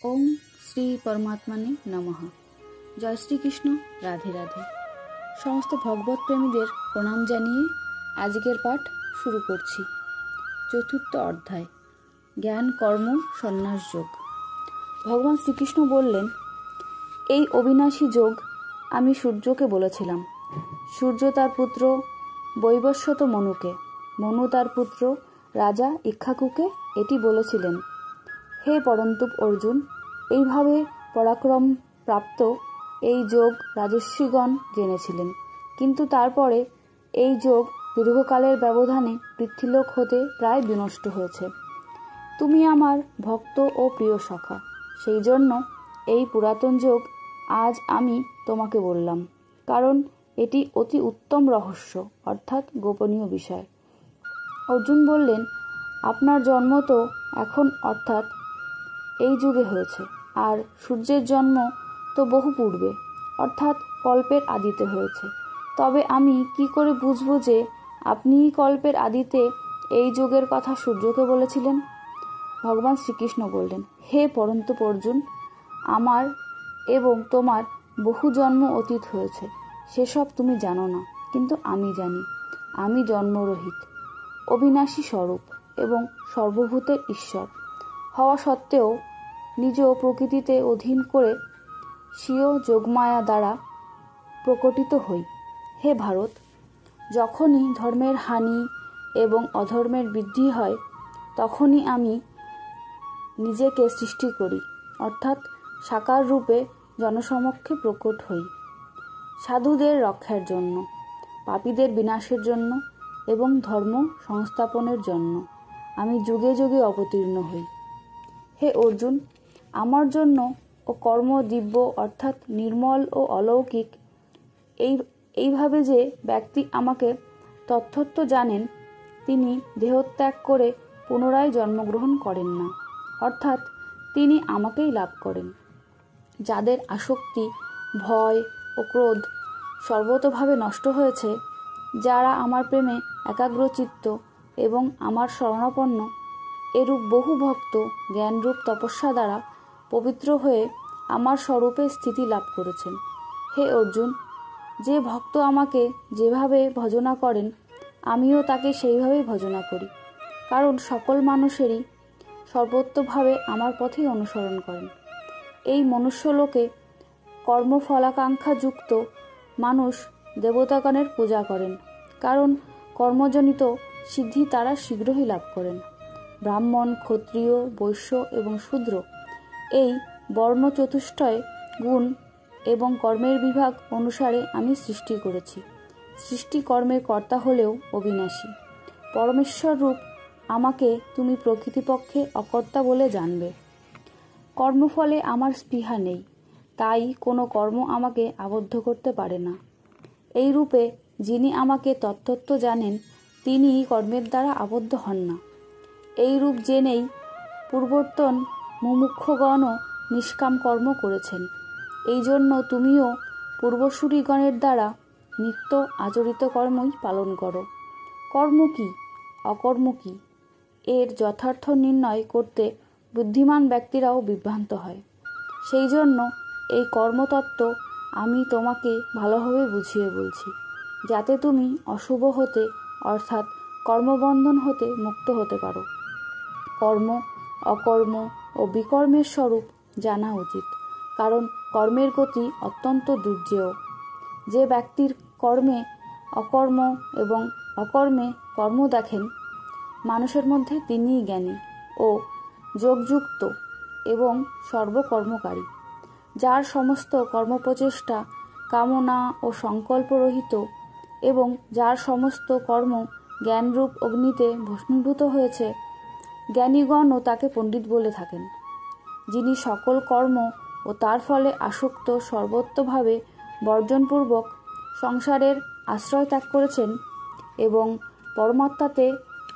ওম শ্রী পরমাত্মানে নমঃ। জয় শ্রীকৃষ্ণ। রাধে রাধে। সমস্ত ভগবত প্রেমীদের প্রণাম জানিয়ে আজকের পাঠ শুরু করছি। চতুর্থ অধ্যায়, জ্ঞান কর্ম সন্ন্যাস যোগ। ভগবান শ্রীকৃষ্ণ বললেন, এই অবিনাশী যোগ আমি সূর্যকে বলেছিলাম। সূর্য তার পুত্র বৈবস্বত মনুকে, মনু তার পুত্র রাজা ইক্ষ্বাকুকে এটি বলেছিলেন। হে পরন্তপ অর্জুন, এইভাবে পরাক্রম প্রাপ্ত এই যোগ রাজর্ষিগণ জেনেছিলেন, কিন্তু তারপরে এই যোগ দীর্ঘকালের ব্যবধানে পৃথ্বীলোক হতে প্রায় বিনষ্ট হয়েছে। তুমি আমার ভক্ত ও প্রিয় সখা, সেই জন্য এই পুরাতন যোগ আজ আমি তোমাকে বললাম, কারণ এটি অতি উত্তম রহস্য অর্থাৎ গোপনীয় বিষয়। অর্জুন বললেন, আপনার জন্ম তো এখন অর্থাৎ এই যুগে হয়েছে, আর সূর্যের জন্ম তো বহু পূর্বে অর্থাৎ কল্পের আদিতে হয়েছে। তবে আমি কি করে বুঝব যে আপনিই কল্পের আদিতে এই যুগের কথা সূর্যকে বলেছিলেন? ভগবান শ্রীকৃষ্ণ বললেন, হে পরন্তপ অর্জুন, আমার এবং তোমার বহু জন্ম অতীত হয়েছে, সেসব তুমি জানো না, কিন্তু আমি জানি। আমি জন্মরহিত, অবিনাশী স্বরূপ এবং সর্বভূতের ঈশ্বর হওয়া সত্ত্বেও নিজ প্রকৃতিতে অধীন করে স্বীয় যোগমায়া দ্বারা প্রকটিত হই। হে ভারত, যখনই ধর্মের হানি এবং অধর্মের বৃদ্ধি হয়, তখনই আমি নিজেকে সৃষ্টি করি, অর্থাৎ সাকার রূপে জনসমক্ষে প্রকট হই। সাধুদের রক্ষার জন্য, পাপীদের বিনাশের জন্য এবং ধর্ম সংস্থাপনের জন্য আমি যুগে যুগে অবতীর্ণ হই। হে অর্জুন, আমার জন্য ও কর্ম দিব্য অর্থাৎ নির্মল ও অলৌকিক। এইভাবে যে ব্যক্তি আমাকে তত্ত্বত জানেন, তিনি দেহত্যাগ করে পুনরায় জন্মগ্রহণ করেন না, অর্থাৎ তিনি আমাকেই লাভ করেন। যাদের আসক্তি, ভয় ও ক্রোধ সর্বতোভাবে নষ্ট হয়েছে, যারা আমার প্রেমে একাগ্রচিত্ত এবং আমার শরণাপন্ন, এরূপ বহু ভক্ত জ্ঞানরূপ তপস্যা দ্বারা পবিত্র হয়ে আমার স্বরূপে স্থিতি লাভ করেছেন। হে অর্জুন, যে ভক্ত আমাকে যেভাবে ভজনা করেন, আমিও তাকে সেইভাবেই ভজনা করি, কারণ সকল মানুষেরই সর্বোত্তভাবে আমার পথেই অনুসরণ করেন। এই মনুষ্যলোকে কর্মফলাকাঙ্ক্ষাযুক্ত মানুষ দেবতাগণের পূজা করেন, কারণ কর্মজনিত সিদ্ধি তারা শীঘ্রই লাভ করেন। ব্রাহ্মণ, ক্ষত্রিয়, বৈশ্য এবং শূদ্র এই বর্ণ চতুষ্টয় গুণ এবং কর্মের বিভাগ অনুসারে আমি সৃষ্টি করেছি। সৃষ্টি কর্মের কর্তা হলেও অবিনাশী পরমেশ্বর রূপ আমাকে তুমি প্রকৃতিপক্ষে অকর্তা বলে জানবে। কর্মফলে আমার স্পৃহা নেই, তাই কোনো কর্ম আমাকে আবদ্ধ করতে পারে না। এই রূপে যিনি আমাকে তত্ত্বত জানেন, তিনি কর্মের দ্বারা আবদ্ধ হন না। এই রূপ জেনেই পূর্বোত্তন মুমুক্ষগণও নিষ্কাম কর্ম করেছেন। এই জন্য তুমিও পূর্বসূরিগণের দ্বারা নিত্য আচরিত কর্মই পালন করো। কর্ম কি, অকর্ম কি, এর যথার্থ নির্ণয় করতে বুদ্ধিমান ব্যক্তিরাও বিভ্রান্ত হয়। সেই জন্য এই কর্মতত্ত্ব আমি তোমাকে ভালোভাবে বুঝিয়ে বলছি, যাতে তুমি অশুভ হতে অর্থাৎ কর্মবন্ধন হতে মুক্ত হতে পারো। কর্ম, অকর্ম ও বিকর্মের স্বরূপ জানা উচিত, কারণ কর্মের গতি অত্যন্ত দুর্জেয়। যে ব্যক্তির কর্মে অকর্ম এবং অকর্মে কর্ম দেখেন, মানুষের মধ্যে তিনিই জ্ঞানী ও যোগযুক্ত এবং সর্বকর্মকারী। যার সমস্ত কর্মপ্রচেষ্টা কামনা ও সংকল্পরহিত এবং যার সমস্ত কর্ম জ্ঞানরূপ অগ্নিতে ভস্মীভূত হয়েছে, জ্ঞানীগণও তাকে পণ্ডিত বলে থাকেন। যিনি সকল কর্ম ও তার ফলে আসক্ত সর্বত্রভাবে বর্জনপূর্বক সংসারের আশ্রয় ত্যাগ করেছেন এবং পরমাত্মাতে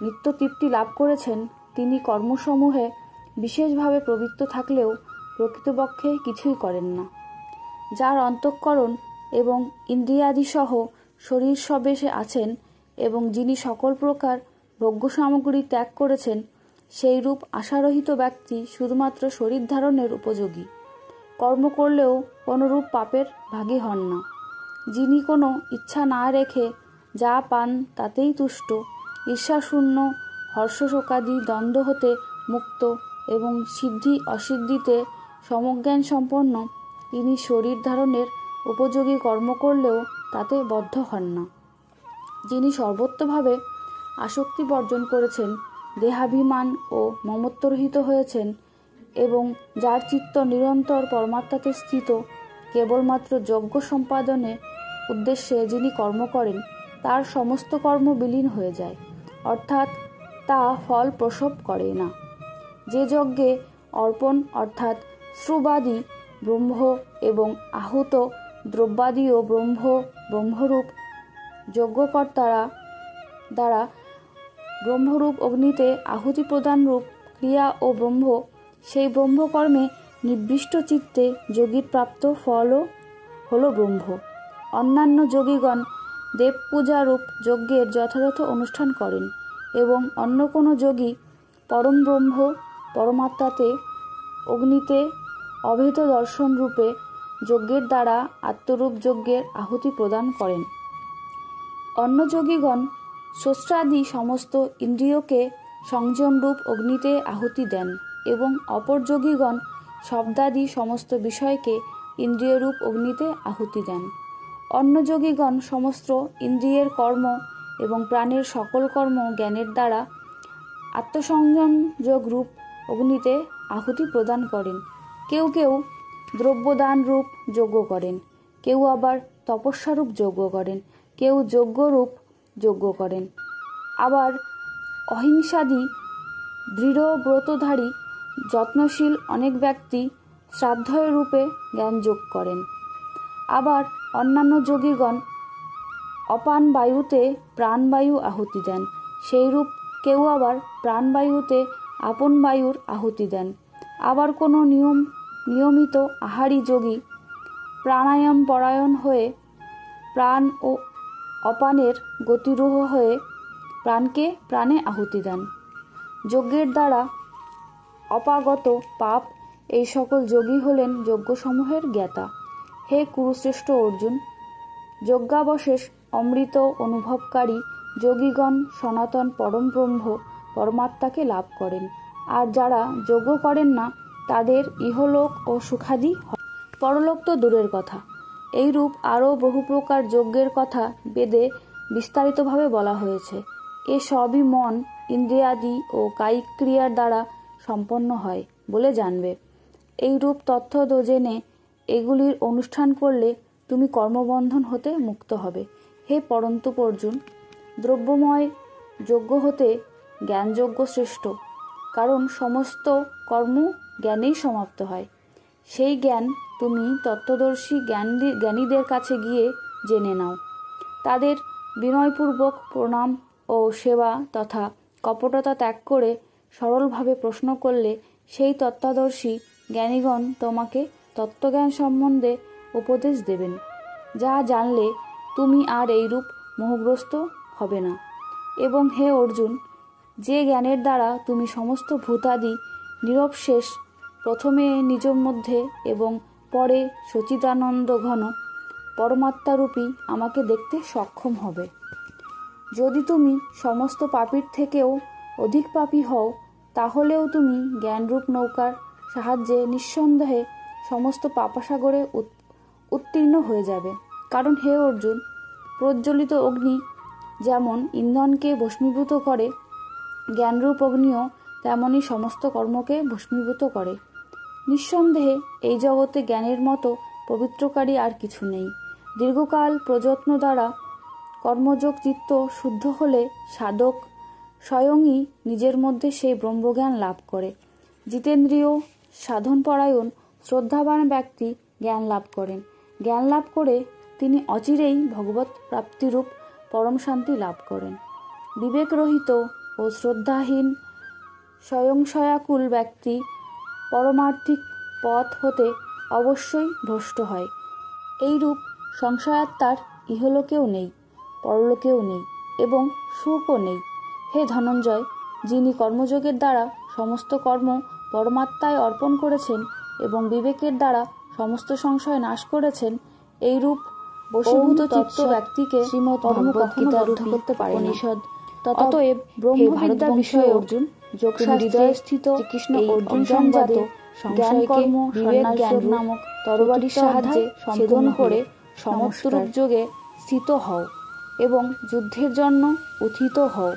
নিত্যতৃপ্তি লাভ করেছেন, তিনি কর্মসমূহে বিশেষভাবে প্রবৃত্ত থাকলেও প্রকৃতপক্ষে কিছুই করেন না। যার অন্তঃকরণ এবং ইন্দ্রিয়াদিসহ শরীর সবেশে আছেন এবং যিনি সকল প্রকার ভোগ্য সামগ্রী ত্যাগ করেছেন, সেই রূপ আশারহিত ব্যক্তি শুধুমাত্র শরীর ধারণের উপযোগী। কর্ম করলেও কোনরূপ পাপের ভাগী হন না। যিনি কোনো ইচ্ছা না রেখে যা পান তাতেই তুষ্ট, ঈর্ষাশূন্য, হর্ষশোকাদি দ্বন্দ্ব হতে মুক্ত এবং সিদ্ধি অসিদ্ধিতে সমজ্ঞান সম্পন্ন, তিনি শরীর ধারণের উপযোগী কর্ম করলেও তাতে বদ্ধ হন না। যিনি সর্বত্রভাবে আসক্তি বর্জন করেছেন, দেহাভিমান ও মমত্বরহিত হয়েছেন এবং যার চিত্ত নিরন্তর পরমাত্মাতে স্থিত, কেবলমাত্র যজ্ঞ সম্পাদনে উদ্দেশ্যে যিনি কর্ম করেন, তার সমস্ত কর্ম বিলীন হয়ে যায়, অর্থাৎ তা ফল প্রসব করে না। যে যজ্ঞে অর্পণ অর্থাৎ শ্রুবাদী ব্রহ্ম এবং আহুত দ্রব্যাদিও ব্রহ্মরূপ যজ্ঞকর্তারা দ্বারা ব্রহ্মরূপ অগ্নিতে আহুতি প্রদানরূপ ক্রিয়া ও ব্রহ্ম, সেই ব্রহ্মকর্মে নিবৃষ্ট চিত্তে যোগীর প্রাপ্ত ফলও হল ব্রহ্ম। অন্যান্য যোগীগণ দেবপূজারূপ যজ্ঞের যথাযথ অনুষ্ঠান করেন এবং অন্য কোনো যোগী পরম ব্রহ্ম পরমাত্মাতে অগ্নিতে অভেদ দর্শন রূপে যজ্ঞের দ্বারা আত্মরূপ যজ্ঞের আহুতি প্রদান করেন। অন্য যোগীগণ শ্রোত্রাদি সমস্ত ইন্দ্রিয়কে সংযমরূপ অগ্নিতে আহুতি দেন এবং অপর যোগীগণ শব্দাদি সমস্ত বিষয়কে ইন্দ্রিয়রূপ অগ্নিতে আহুতি দেন। অন্য যোগীগণ সমস্ত ইন্দ্রিয়ের কর্ম এবং প্রাণের সকল কর্ম জ্ঞানের দ্বারা আত্মসংযম যোগরূপ অগ্নিতে আহুতি প্রদান করেন। কেউ কেউ দ্রব্যদানরূপ যজ্ঞ করেন, কেউ আবার তপস্যারূপ যজ্ঞ করেন, কেউ যজ্ঞরূপ যজ্ঞ করেন। আবার অহিংসাদি দৃঢ় ব্রতধারী যত্নশীল অনেক ব্যক্তি শ্রাদ্ধেয় রূপে জ্ঞানযোগ করেন। আবার অন্যান্য যোগীগণ অপান বায়ুতে প্রাণবায়ু আহুতি দেন, সেইরূপ কেউ আবার প্রাণবায়ুতে আপন বায়ুর আহুতি দেন। আবার কোনো নিয়মিত আহারী যোগী প্রাণায়াম পরায়ণ হয়ে প্রাণ ও অপানের গতিরূহ হয়ে প্রাণকে প্রাণে আহুতি দেন। যজ্ঞের দ্বারা অপাগত পাপ এই সকল যোগী হলেন যজ্ঞসমূহের জ্ঞাতা। হে কুরুশ্রেষ্ঠ অর্জুন, যজ্ঞাবশেষ অমৃত অনুভবকারী যোগীগণ সনাতন পরম ব্রহ্ম পরমাত্মাকে লাভ করেন, আর যারা যজ্ঞ করেন না তাদের ইহলোক ও সুখাদি হয়। পরলোক তো দূরের কথা, এইরূপ আরও বহু প্রকার যজ্ঞের কথা বেদে বিস্তারিতভাবে বলা হয়েছে। এ সবই মন, ইন্দ্রিয়াদি ও কায়িক ক্রিয়ার দ্বারা সম্পন্ন হয় বলে জানবে। এইরূপ তথ্য জেনে এগুলির অনুষ্ঠান করলে তুমি কর্মবন্ধন হতে মুক্ত হবে। হে পরন্তপ অর্জুন, দ্রব্যময় যজ্ঞ হতে জ্ঞানযজ্ঞ শ্রেষ্ঠ, কারণ সমস্ত কর্ম জ্ঞানেই সমাপ্ত হয়। সেই জ্ঞান তুমি তত্ত্বদর্শী জ্ঞানীদের কাছে গিয়ে জেনে নাও। তাদের বিনয়পূর্বক প্রণাম ও সেবা তথা কপটতা ত্যাগ করে সরলভাবে প্রশ্ন করলে সেই তত্ত্বদর্শী জ্ঞানীগণ তোমাকে তত্ত্বজ্ঞান সম্বন্ধে উপদেশ দেবেন, যা জানলে তুমি আর এইরূপ মোহগ্রস্ত হবে না। এবং হে অর্জুন, যে জ্ঞানের দ্বারা তুমি সমস্ত ভূতাদি নিরবশেষ প্রথমে নিজ মধ্যে এবং পরে সচিদানন্দ ঘন পরমাত্মারূপী আমাকে দেখতে সক্ষম হবে। যদি তুমি সমস্ত পাপীর থেকেও অধিক পাপী হও, তাহলেও তুমি জ্ঞানরূপ নৌকার সাহায্যে নিঃসন্দেহে সমস্ত পাপাসাগরে উত্তীর্ণ হয়ে যাবে। কারণ হে অর্জুন, প্রজ্বলিত অগ্নি যেমন ইন্ধনকে ভস্মীভূত করে, জ্ঞানরূপ অগ্নিও তেমনই সমস্ত কর্মকে ভস্মীভূত করে। নিঃসন্দেহে এই জগতে জ্ঞানের মতো পবিত্রকারী আর কিছু নেই। দীর্ঘকাল প্রযত্ন দ্বারা কর্মযোগ চিত্ত শুদ্ধ হলে সাধক স্বয়ংই নিজের মধ্যে সেই ব্রহ্মজ্ঞান লাভ করে। জিতেন্দ্রীয় সাধনপরায়ণ শ্রদ্ধাবান ব্যক্তি জ্ঞান লাভ করেন। জ্ঞান লাভ করে তিনি অচিরেই ভগবৎ প্রাপ্তিরূপ পরম শান্তি লাভ করেন। বিবেকরহিত ও শ্রদ্ধাহীন স্বয়ংসয়াকুল ব্যক্তি পরমার্থিক পথ হতে অবশ্যই ভ্রষ্ট হয়। এইরূপ সংশয়াত্মার ইহলোকেও নেই, পরলোকেও নেই এবং সুখও নেই। হে ধনঞ্জয়, যিনি কর্মযোগের দ্বারা সমস্ত কর্ম পরমাত্মায় অর্পণ করেছেন এবং বিবেকের দ্বারা সমস্ত সংশয় নাশ করেছেন, এইরূপ বশীভূত চিত্ত ব্যক্তিকে শ্রীমদ্ কর্ম কখনো বদ্ধ করতে পারে না। অতএব ব্রহ্মবিদ্যার বিষয়ে অর্জুন যোগশাস্ত্রে স্থিত শ্রীকৃষ্ণ অর্জুন সংবাদে জ্ঞান কর্ম বিবেক জ্ঞান নামক তরবারির সাহায্যে ছেদন করে সমস্তরূপ যোগে স্থিত হও এবং যুদ্ধের জন্য উত্থিত হও।